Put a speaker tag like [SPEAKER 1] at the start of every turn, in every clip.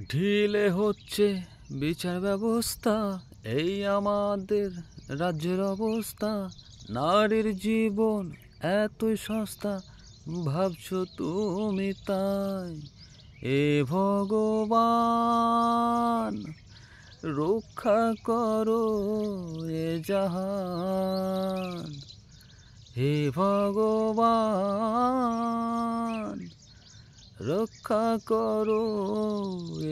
[SPEAKER 1] ঢিলে হচ্ছে বিচার ব্যবস্থা, এই আমাদের রাজ্যের অবস্থা। নারীর জীবন এতই সস্তা, ভাবছো তুমি তাই? এ ভগবান, রক্ষা করো এ জাহান। হে ভগবান, রক্ষা করো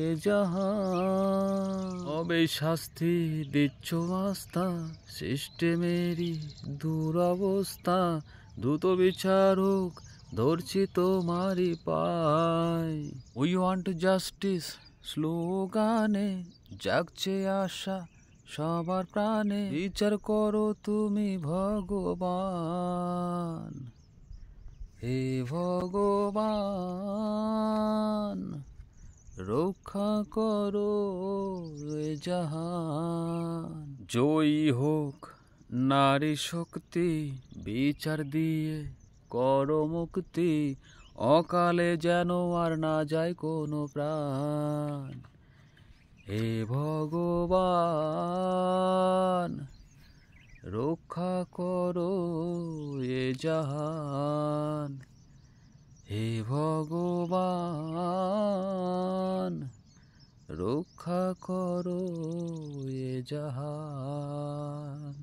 [SPEAKER 1] এ জাহান। তবে শাস্তি দিচ্ছ আস্থা, সিস্টেমেরই দুরবস্থা। দ্রুত বিচারক ধরছি তোমারই পায়। উই ওয়ান্ট জাস্টিস স্লোগানে জাগছে আশা সবার প্রাণে। বিচার করো তুমি ভগবান। হে ভগবান, রক্ষা করো এ জাহান। জয়ী হোক নারী শক্তি, বিচার দিয়ে করো মুক্তি। অকালে যেন আর না যায় কোনো প্রাণ। হে ভগবান, রক্ষা করো এ জাহান। হে ভগবান, রক্ষা করো এ জাহান।